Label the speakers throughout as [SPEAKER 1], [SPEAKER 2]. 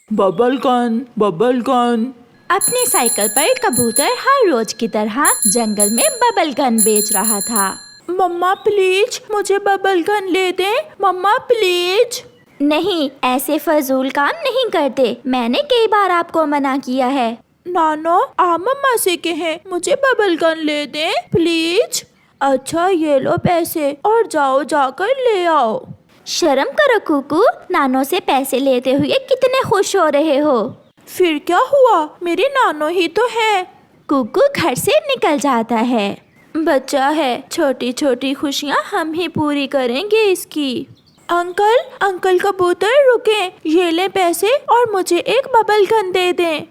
[SPEAKER 1] Bubble gun.
[SPEAKER 2] अपनी cycle पर कबूतर हर रोज की तरह जंगल में बबल गन बेच रहा था।
[SPEAKER 1] मम्मा प्लीज मुझे बबल गन ले दे, मम्मा प्लीज।
[SPEAKER 2] नहीं, ऐसे फजूल काम नहीं करते, मैंने कई बार आपको मना किया है।
[SPEAKER 1] नानो आप मम्मा से कहें मुझे बबल गन ले दे प्लीज। अच्छा ये लो पैसे और जाओ जाकर ले आओ।
[SPEAKER 2] शर्म करो कुकू, नानो से पैसे लेते हुए कितने खुश हो रहे हो।
[SPEAKER 1] फिर क्या हुआ, मेरे नानो ही तो है।
[SPEAKER 2] कुकू घर से निकल जाता है।
[SPEAKER 1] बच्चा है, छोटी छोटी खुशियाँ हम ही पूरी करेंगे इसकी। अंकल कबूतर रुके, ये ले पैसे और मुझे एक बबल गन दे दें।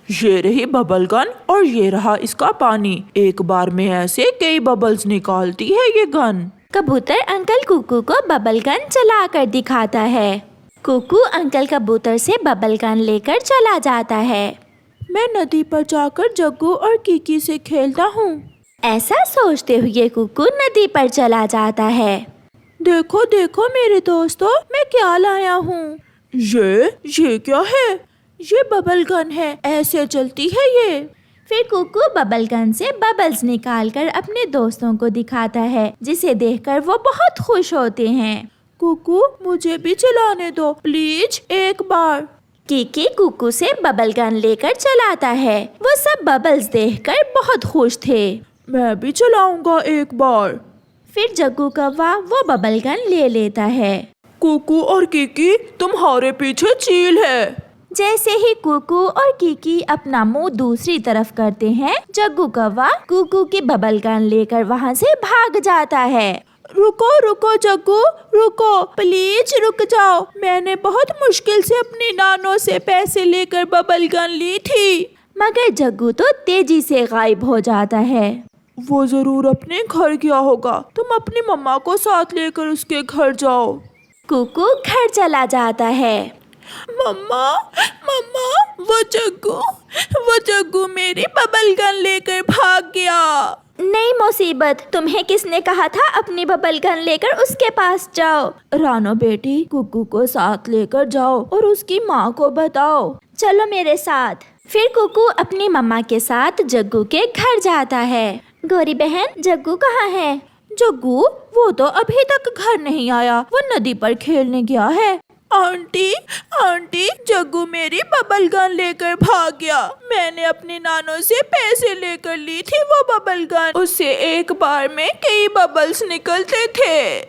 [SPEAKER 1] ये रही बबल गन और ये रहा इसका पानी, एक बार में ऐसे कई बबल्स निकालती है ये गन।
[SPEAKER 2] कबूतर अंकल कुकू को बबल गन चला कर दिखाता है। कुकू अंकल कबूतर से बबल गन लेकर चला जाता है।
[SPEAKER 1] मैं नदी पर जाकर जग्गू और कीकी से खेलता हूँ।
[SPEAKER 2] ऐसा सोचते हुए कुकू नदी पर चला जाता है।
[SPEAKER 1] देखो देखो मेरे दोस्तों, मैं क्या लाया हूँ। ये क्या है? ये बबल गन है, ऐसे चलती है ये।
[SPEAKER 2] फिर कुकू बबल गन से बबल्स निकालकर अपने दोस्तों को दिखाता है, जिसे देखकर वो बहुत खुश होते हैं।
[SPEAKER 1] कुकू मुझे भी चलाने दो प्लीज एक बार।
[SPEAKER 2] कीकी कुकू से बबल गन लेकर चलाता है। वो सब बबल्स देखकर बहुत खुश थे।
[SPEAKER 1] मैं भी चलाऊंगा एक बार।
[SPEAKER 2] फिर जग्गू कौवा वो बबल गन ले लेता है।
[SPEAKER 1] कुकू और कीकी तुम्हारे पीछे चील है।
[SPEAKER 2] जैसे ही कुकू और कीकी अपना मुंह दूसरी तरफ करते हैं, जग्गू कौवा कुकू की बबल गन लेकर वहाँ से भाग जाता है।
[SPEAKER 1] रुको जग्गू रुको, प्लीज रुक जाओ। मैंने बहुत मुश्किल से अपनी नानो से पैसे लेकर बबल गन ली थी।
[SPEAKER 2] मगर जग्गू तो तेजी से गायब हो जाता है।
[SPEAKER 1] वो जरूर अपने घर गया होगा, तुम अपनी मम्मा को साथ लेकर उसके घर जाओ।
[SPEAKER 2] कुकू घर चला जाता है।
[SPEAKER 1] मम्मा वो जग्गू मेरी बबल गन लेकर भाग गया।
[SPEAKER 2] नहीं मुसीबत, तुम्हें किसने कहा था अपनी बबल गन लेकर उसके पास जाओ।
[SPEAKER 1] रानो बेटी, कुकू को साथ लेकर जाओ और उसकी माँ को बताओ।
[SPEAKER 2] चलो मेरे साथ। फिर कुकू अपनी मम्मा के साथ जग्गू के घर जाता है। गौरी बहन, जग्गू कहाँ है?
[SPEAKER 1] जग्गू वो तो अभी तक घर नहीं आया, वो नदी पर खेलने गया है। आंटी जग्गू मेरी बबल गन लेकर भाग गया। मैंने अपनी नानो से पैसे लेकर ली थी वो बबल गन, उससे एक बार में कई बबल्स निकलते थे।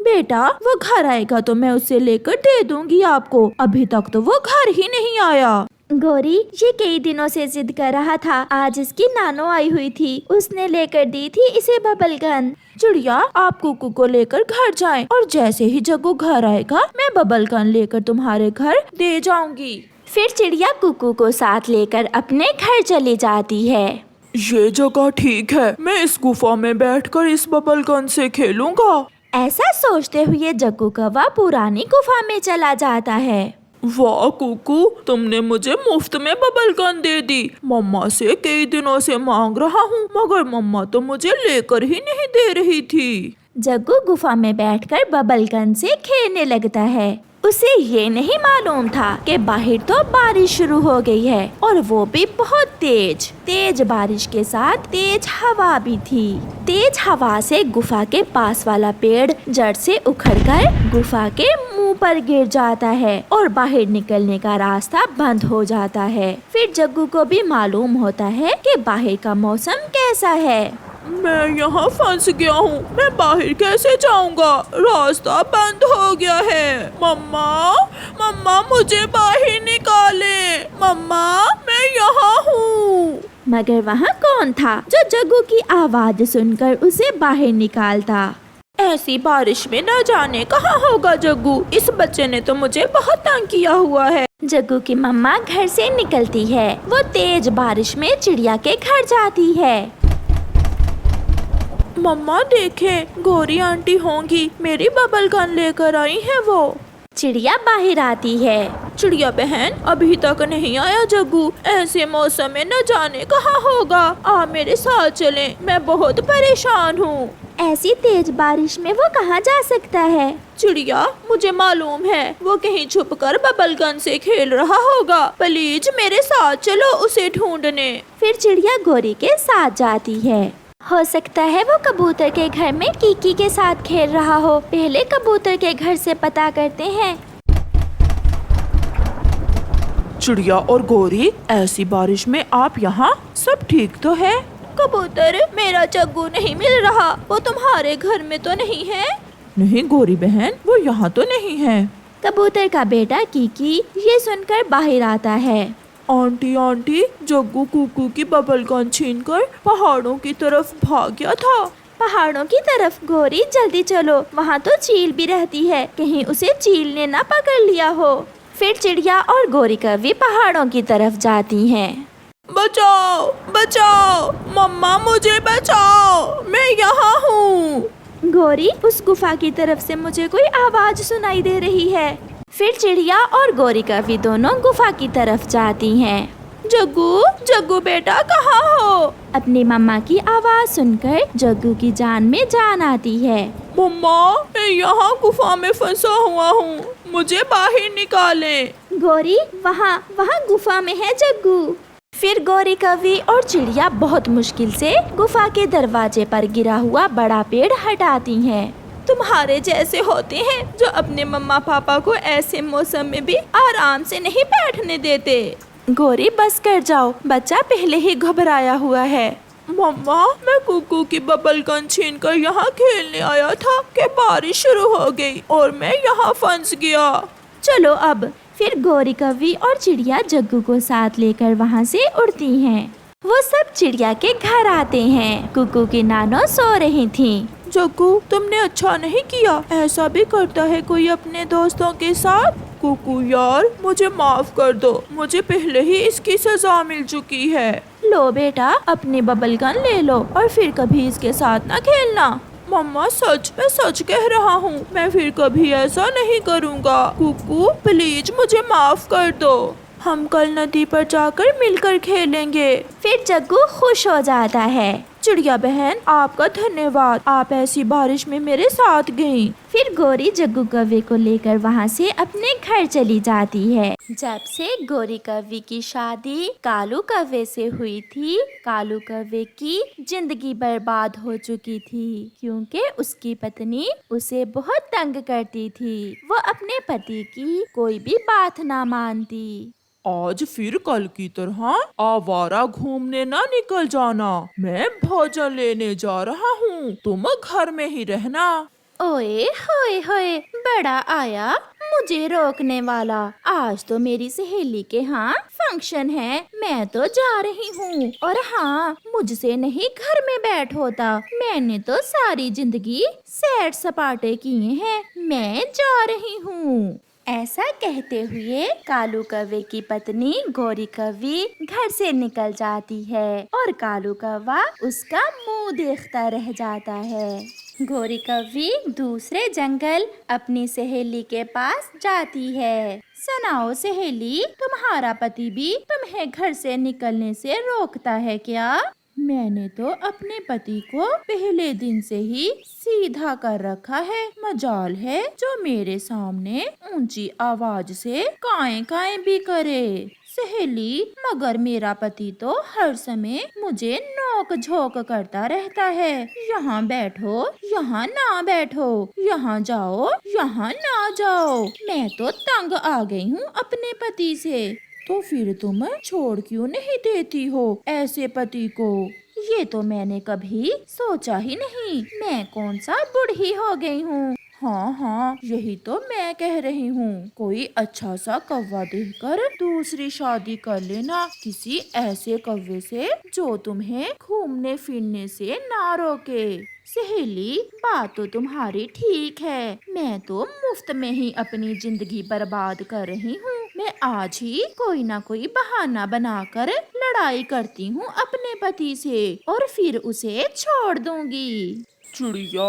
[SPEAKER 1] बेटा वो घर आएगा तो मैं उसे लेकर दे दूंगी आपको, अभी तक तो वो घर ही नहीं आया।
[SPEAKER 2] गौरी, ये कई दिनों से जिद कर रहा था, आज इसकी नानो आई हुई थी, उसने लेकर दी थी इसे बबल गन।
[SPEAKER 1] चिड़िया आप कुकू को लेकर घर जाएं और जैसे ही जग्गू घर आएगा मैं बबल गन लेकर तुम्हारे घर दे जाऊंगी।
[SPEAKER 2] फिर चिड़िया कुकू को साथ लेकर अपने घर चली जाती है।
[SPEAKER 1] ये जगह ठीक है, मैं इस गुफा में बैठकर इस बबल गन से खेलूंगा।
[SPEAKER 2] ऐसा सोचते हुए जग्गू कौवा पुरानी गुफा में चला जाता है।
[SPEAKER 1] वाह कुकू, तुमने मुझे मुफ्त में बबल गन दे दी। मम्मा से कई दिनों से मांग रहा हूँ, मगर मम्मा तो मुझे लेकर ही नहीं दे रही थी।
[SPEAKER 2] जग्गू गुफा में बैठकर बबल गन से खेलने लगता है। उसे ये नहीं मालूम था कि बाहर तो बारिश शुरू हो गई है और वो भी बहुत तेज बारिश के साथ तेज हवा भी थी। तेज हवा से गुफा के पास वाला पेड़ जड़ से उखड़कर गुफा के मुंह पर गिर जाता है और बाहर निकलने का रास्ता बंद हो जाता है। फिर जग्गू को भी मालूम होता है कि बाहर का मौसम कैसा है।
[SPEAKER 1] मैं यहाँ फंस गया हूँ, मैं बाहर कैसे जाऊँगा? रास्ता बंद हो गया है। मम्मा मुझे बाहर निकाले। मम्मा मैं यहाँ हूँ।
[SPEAKER 2] मगर वहाँ कौन था जो जग्गू की आवाज सुनकर उसे बाहर निकालता?
[SPEAKER 1] ऐसी बारिश में न जाने कहाँ होगा जग्गू, इस बच्चे ने तो मुझे बहुत तंग किया हुआ है।
[SPEAKER 2] जग्गू की मम्मा घर से निकलती है। वो तेज बारिश में चिड़िया के घर जाती है।
[SPEAKER 1] मम्मा देखें, गौरी आंटी होंगी, मेरी बबल गन लेकर आई है वो।
[SPEAKER 2] चिड़िया बाहर आती है।
[SPEAKER 1] चिड़िया बहन, अभी तक नहीं आया जग्गू, ऐसे मौसम में न जाने कहाँ होगा, आप मेरे साथ चलें, मैं बहुत परेशान हूँ।
[SPEAKER 2] ऐसी तेज बारिश में वो कहाँ जा सकता है?
[SPEAKER 1] चिड़िया, मुझे मालूम है वो कहीं छुपकर बबल गन से खेल रहा होगा। प्लीज मेरे साथ चलो उसे ढूंढने।
[SPEAKER 2] फिर चिड़िया गौरी के साथ जाती है। हो सकता है वो कबूतर के घर में कीकी के साथ खेल रहा हो। पहले कबूतर के घर से पता करते हैं।
[SPEAKER 1] चिड़िया और गौरी, ऐसी बारिश में आप यहाँ? सब ठीक तो है? कबूतर, मेरा जग्गू नहीं मिल रहा। वो तुम्हारे घर में तो नहीं है? नहीं गौरी बहन, वो यहाँ तो नहीं है।
[SPEAKER 2] कबूतर का बेटा कीकी ये सुनकर बाहर आता है।
[SPEAKER 1] आंटी आंटी, जग्गू कुकू की बबल गन छीनकर पहाड़ों की तरफ भाग गया था।
[SPEAKER 2] पहाड़ों की तरफ? गौरी जल्दी चलो, वहाँ तो चील भी रहती है, कहीं उसे चील ने ना पकड़ लिया हो। फिर चिड़िया और गौरी कौवी पहाड़ों की तरफ जाती हैं।
[SPEAKER 1] बचाओ बचाओ, मम्मा मुझे बचाओ, मैं यहाँ हूँ।
[SPEAKER 2] गौरी, उस गुफा की तरफ से मुझे कोई आवाज सुनाई दे रही है। फिर चिड़िया और गौरी कौवी दोनों गुफा की तरफ जाती हैं।
[SPEAKER 1] जग्गू, जग्गू बेटा कहाँ हो?
[SPEAKER 2] अपनी मम्मा की आवाज सुनकर जग्गू की जान में जान आती है।
[SPEAKER 1] मम्मा, मैं यहाँ गुफा में फंसा हुआ हूँ, मुझे बाहर निकालें।
[SPEAKER 2] गौरी, वहाँ वहाँ गुफा में है जग्गू। फिर गौरी कौवी और चिड़िया बहुत मुश्किल से गुफा के दरवाजे पर गिरा हुआ बड़ा पेड़ हटाती हैं।
[SPEAKER 1] तुम्हारे जैसे होते हैं जो अपने मम्मा पापा को ऐसे मौसम में भी आराम से नहीं बैठने देते।
[SPEAKER 2] गौरी, बस कर जाओ, बच्चा पहले ही घबराया हुआ है।
[SPEAKER 1] मम्मा, मैं कुकू की बबल गन छीनकर यहाँ खेलने आया था कि बारिश शुरू हो गई और मैं यहाँ फंस गया।
[SPEAKER 2] चलो अब। फिर गौरी कौवी और चिड़िया जग्गू को साथ लेकर वहाँ से उड़ती हैं। वो सब चिड़िया के घर आते हैं। कुकू की नानो सो रही थी।
[SPEAKER 1] जग्गू, तुमने अच्छा नहीं किया, ऐसा भी करता है कोई अपने दोस्तों के साथ? कुकू यार, मुझे माफ कर दो, मुझे पहले ही इसकी सजा मिल चुकी है।
[SPEAKER 2] लो बेटा, अपनी बबल गन ले लो और फिर कभी इसके साथ ना खेलना।
[SPEAKER 1] मम्मा सच, मैं सच कह रहा हूँ, मैं फिर कभी ऐसा नहीं करूँगा। कुकू प्लीज मुझे माफ कर दो, हम कल नदी पर जाकर मिलकर खेलेंगे।
[SPEAKER 2] फिर जग्गू खुश हो जाता है।
[SPEAKER 1] चिड़िया बहन, आपका धन्यवाद, आप ऐसी बारिश में मेरे साथ गईं।
[SPEAKER 2] फिर गौरी जग्गू कौवे को लेकर वहाँ से अपने घर चली जाती है। जब से गौरी कौवे की शादी कालू कौवे से हुई थी, कालू कौवे की जिंदगी बर्बाद हो चुकी थी, क्योंकि उसकी पत्नी उसे बहुत तंग करती थी। वो अपने पति की कोई भी बात ना मानती।
[SPEAKER 1] आज फिर कल की तरह आवारा घूमने ना निकल जाना, मैं भोजन लेने जा रहा हूँ, तुम घर में ही रहना।
[SPEAKER 2] ओए होए होए, बड़ा आया मुझे रोकने वाला। आज तो मेरी सहेली के यहाँ फंक्शन है, मैं तो जा रही हूँ। और हाँ, मुझसे नहीं घर में बैठ होता, मैंने तो सारी जिंदगी सैर सपाटे किए हैं, मैं जा रही हूँ। ऐसा कहते हुए कालू कौवे की पत्नी गौरी कौवी घर से निकल जाती है और कालू कौवा उसका मुंह देखता रह जाता है। गौरी कौवी दूसरे जंगल अपनी सहेली के पास जाती है। सुनाओ सहेली, तुम्हारा पति भी तुम्हें घर से निकलने से रोकता है क्या? मैंने तो अपने पति को पहले दिन से ही सीधा कर रखा है, मजाल है जो मेरे सामने ऊंची आवाज से काएं काएं भी करे। सहेली, मगर मेरा पति तो हर समय मुझे नोक झोंक करता रहता है, यहाँ बैठो, यहाँ ना बैठो, यहाँ जाओ, यहाँ ना जाओ। मैं तो तंग आ गई हूँ अपने पति से। तो फिर तुम छोड़ क्यों नहीं देती हो ऐसे पति को? ये तो मैंने कभी सोचा ही नहीं, मैं कौन सा बूढ़ी हो गई हूँ। हाँ हाँ, यही तो मैं कह रही हूँ, कोई अच्छा सा कौवा देखकर दूसरी शादी कर लेना, किसी ऐसे कौवे से जो तुम्हें घूमने फिरने से ना रोके। सहेली, बात तो तुम्हारी ठीक है, मैं तो मुफ्त में ही अपनी जिंदगी बर्बाद कर रही हूँ। मैं आज ही कोई ना कोई बहाना बनाकर लड़ाई करती हूँ अपने पति से और फिर उसे छोड़ दूंगी।
[SPEAKER 3] चिड़िया,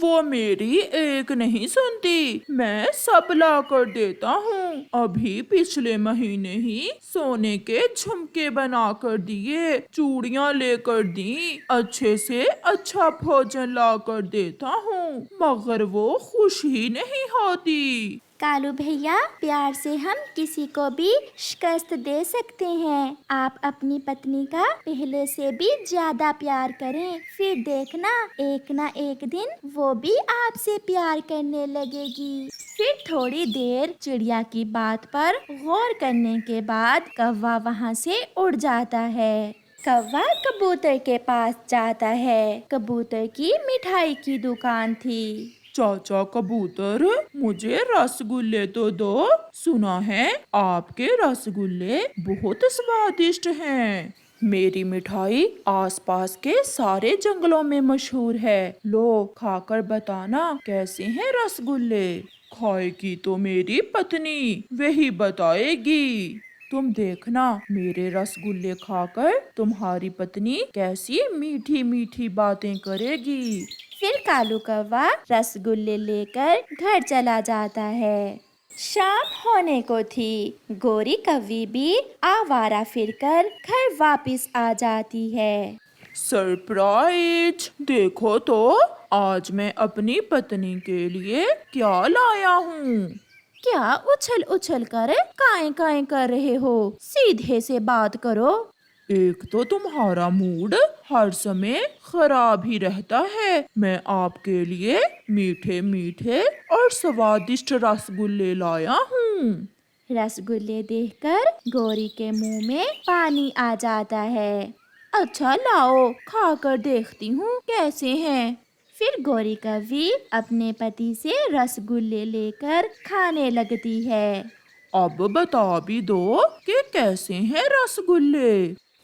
[SPEAKER 3] वो मेरी एक नहीं सुनती, मैं सब ला कर देता हूँ। अभी पिछले महीने ही सोने के झुमके बना कर दिए, चूड़ियाँ लेकर दी, अच्छे से अच्छा भोजन ला कर देता हूँ, मगर वो खुश ही नहीं होती।
[SPEAKER 2] कालू भैया, प्यार से हम किसी को भी शिकस्त दे सकते हैं। आप अपनी पत्नी का पहले से भी ज्यादा प्यार करें, फिर देखना एक ना एक दिन वो भी आपसे प्यार करने लगेगी। फिर थोड़ी देर चिड़िया की बात पर गौर करने के बाद कौवा वहाँ से उड़ जाता है। कौवा कबूतर के पास जाता है। कबूतर की मिठाई की दुकान थी।
[SPEAKER 3] चाचा कबूतर, मुझे रसगुल्ले तो दो। सुना है आपके रसगुल्ले बहुत स्वादिष्ट हैं। मेरी मिठाई आसपास के सारे जंगलों में मशहूर है। लो, खाकर बताना कैसे हैं रसगुल्ले। खाएगी तो मेरी पत्नी, वही बताएगी। तुम देखना, मेरे रसगुल्ले खाकर तुम्हारी पत्नी कैसी मीठी मीठी बातें करेगी।
[SPEAKER 2] फिर कालू कौवा रसगुल्ले लेकर घर चला जाता है। शाम होने को थी। गोरी कौवी भी आवारा फिरकर घर वापस आ जाती है।
[SPEAKER 3] सरप्राइज! देखो तो आज मैं अपनी पत्नी के लिए क्या लाया हूँ।
[SPEAKER 2] क्या उछल उछल कर काएं काएं कर रहे हो? सीधे से बात करो।
[SPEAKER 3] एक तो तुम्हारा मूड हर समय खराब ही रहता है। मैं आपके लिए मीठे मीठे और स्वादिष्ट रसगुल्ले लाया हूँ।
[SPEAKER 2] रसगुल्ले देखकर गोरी के मुंह में पानी आ जाता है। अच्छा लाओ, खाकर देखती हूँ कैसे हैं। फिर गोरी कौवी अपने पति से रसगुल्ले लेकर खाने लगती है।
[SPEAKER 3] अब बता भी दो कि कैसे हैं रसगुल्ले।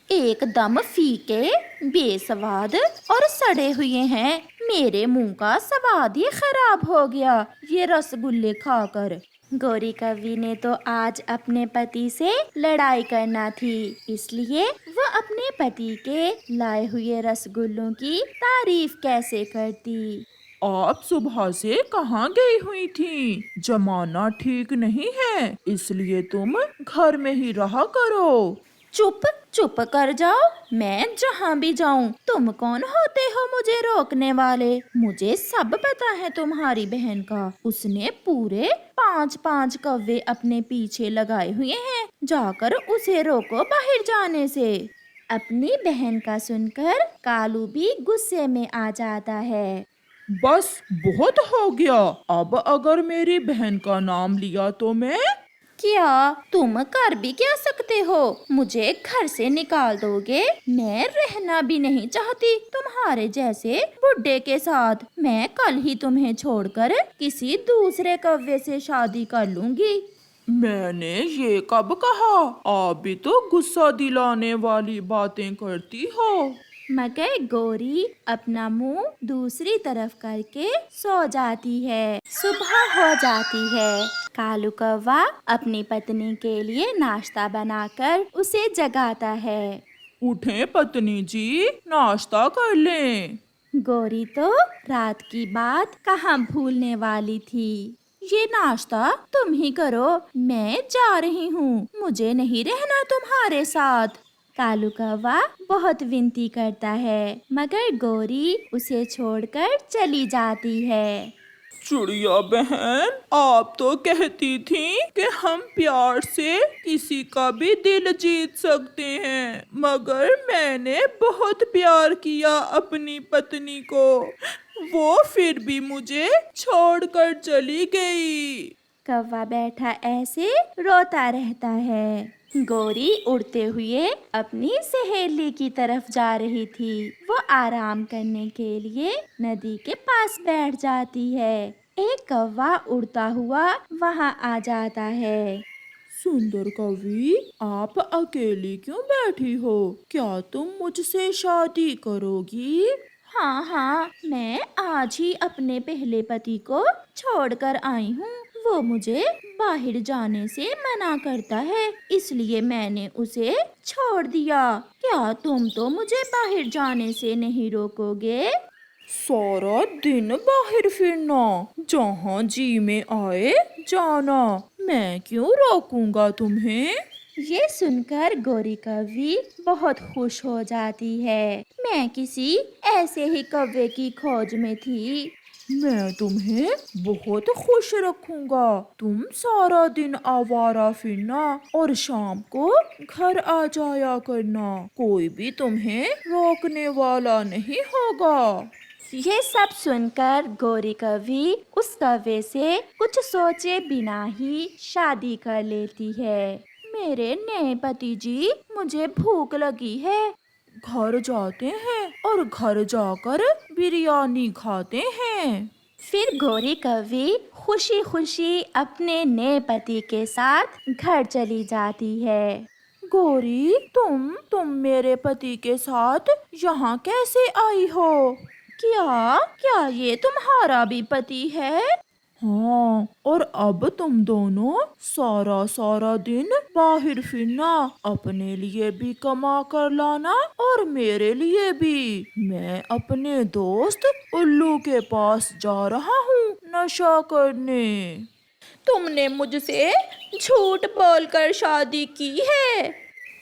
[SPEAKER 2] एकदम फीके, बेस्वाद और सड़े हुए हैं। मेरे मुंह का स्वाद ही खराब हो गया ये रसगुल्ले खाकर। गोरी कौवी ने तो आज अपने पति से लड़ाई करना थी, इसलिए वो अपने पति के लाए हुए रसगुल्लों की तारीफ कैसे करती।
[SPEAKER 3] आप सुबह से कहाँ गई हुई थी? जमाना ठीक नहीं है, इसलिए तुम घर में ही रहा करो।
[SPEAKER 2] चुप चुप कर जाओ। मैं जहाँ भी जाऊँ, तुम कौन होते हो मुझे रोकने वाले? मुझे सब पता है तुम्हारी बहन का। उसने पूरे 5 कौवे अपने पीछे लगाए हुए हैं। जाकर उसे रोको बाहर जाने से। अपनी बहन का सुनकर कालू भी गुस्से में आ जाता है।
[SPEAKER 3] बस बहुत हो गया। अब अगर मेरी बहन का नाम लिया तो मैं
[SPEAKER 2] क्या तुम कर भी क्या सकते हो? मुझे घर से निकाल दोगे? मैं रहना भी नहीं चाहती तुम्हारे जैसे बुड्ढे के साथ। मैं कल ही तुम्हें छोड़कर किसी दूसरे कौवे से शादी कर लूंगी।
[SPEAKER 3] मैंने ये कब कहा? आप भी तो गुस्सा दिलाने वाली बातें करती हो।
[SPEAKER 2] मगर गोरी अपना मुंह दूसरी तरफ करके सो जाती है। सुबह हो जाती है। कालू कौवा अपनी पत्नी के लिए नाश्ता बनाकर उसे जगाता है।
[SPEAKER 3] उठें पत्नी जी, नाश्ता कर लें।
[SPEAKER 2] गोरी तो रात की बात कहाँ भूलने वाली थी। ये नाश्ता तुम ही करो, मैं जा रही हूँ, मुझे नहीं रहना तुम्हारे साथ। कालू कौवा बहुत विनती करता है, मगर गोरी उसे छोड़कर चली जाती है।
[SPEAKER 3] चिड़िया बहन, आप तो कहती थी कि हम प्यार से किसी का भी दिल जीत सकते हैं, मगर मैंने बहुत प्यार किया अपनी पत्नी को, वो फिर भी मुझे छोड़कर चली गई।
[SPEAKER 2] कौवा बैठा ऐसे रोता रहता है। गोरी उड़ते हुए अपनी सहेली की तरफ जा रही थी। वो आराम करने के लिए नदी के पास बैठ जाती है। एक कौवा उड़ता हुआ वहाँ आ जाता है।
[SPEAKER 3] सुंदर कवि, आप अकेली क्यों बैठी हो? क्या तुम मुझसे शादी करोगी?
[SPEAKER 2] हाँ हाँ, मैं आज ही अपने पहले पति को छोड़कर आई हूँ। वो मुझे बाहर जाने से मना करता है, इसलिए मैंने उसे छोड़ दिया। क्या तुम तो मुझे बाहर जाने से नहीं रोकोगे?
[SPEAKER 3] सारा दिन बाहर फिरना, जहाँ जी में आए जाना, मैं क्यों रोकूंगा तुम्हें।
[SPEAKER 2] ये सुनकर गौरी कौवी बहुत खुश हो जाती है। मैं किसी ऐसे ही कौवे की खोज में थी।
[SPEAKER 3] मैं तुम्हें बहुत खुश रखूंगा। तुम सारा दिन आवारा फिरना और शाम को घर आ जाया करना, कोई भी तुम्हें रोकने वाला नहीं होगा।
[SPEAKER 2] ये सब सुनकर गौरी कौवी उस कौवे से कुछ सोचे बिना ही शादी कर लेती है। मेरे नए पति जी, मुझे भूख लगी है।
[SPEAKER 3] घर जाते हैं और घर जाकर बिरयानी खाते हैं।
[SPEAKER 2] फिर गौरी कौवी खुशी खुशी अपने नए पति के साथ घर चली जाती है।
[SPEAKER 3] गौरी, तुम मेरे पति के साथ यहाँ कैसे आई हो।
[SPEAKER 2] क्या क्या ये तुम्हारा भी पति है?
[SPEAKER 3] हाँ, और अब तुम दोनों सारा सारा दिन बाहर फिरना, अपने लिए भी कमा कर लाना और मेरे लिए भी। मैं अपने दोस्त उल्लू के पास जा रहा हूँ नशा करने।
[SPEAKER 1] तुमने मुझसे झूठ बोलकर शादी की है।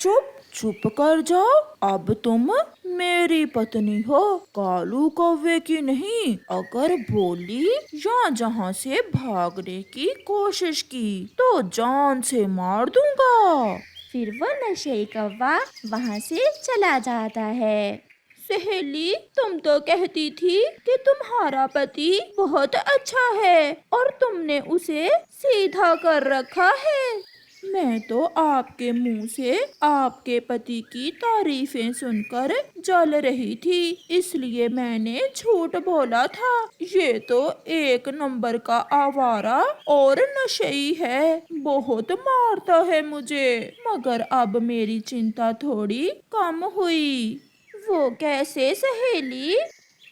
[SPEAKER 3] चुप चुप कर जाओ, अब तुम मेरी पत्नी हो, कालू कौवे की नहीं। अगर बोली या जहाँ से भागने की कोशिश की तो जान से मार दूंगा।
[SPEAKER 2] फिर वो नशेई कौवा वहाँ से चला जाता है।
[SPEAKER 1] सहेली, तुम तो कहती थी कि तुम्हारा पति बहुत अच्छा है और तुमने उसे सीधा कर रखा है। मैं तो आपके मुंह से आपके पति की तारीफें सुनकर जल रही थी, इसलिए मैंने झूठ बोला था। ये तो एक नंबर का आवारा और नशेई है, बहुत मारता है मुझे। मगर अब मेरी चिंता थोड़ी कम हुई। वो कैसे सहेली?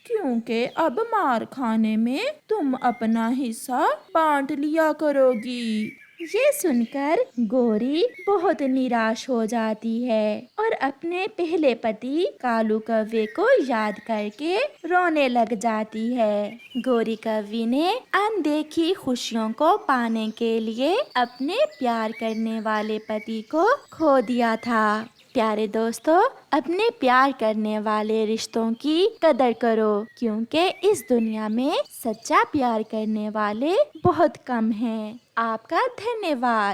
[SPEAKER 1] क्योंकि अब मार खाने में तुम अपना हिस्सा बांट लिया करोगी।
[SPEAKER 2] ये सुनकर गौरी बहुत निराश हो जाती है और अपने पहले पति कालू कौवे को याद करके रोने लग जाती है। गौरी कौवी ने अनदेखी खुशियों को पाने के लिए अपने प्यार करने वाले पति को खो दिया था। प्यारे दोस्तों, अपने प्यार करने वाले रिश्तों की कदर करो, क्योंकि इस दुनिया में सच्चा प्यार करने वाले बहुत कम हैं। आपका धन्यवाद।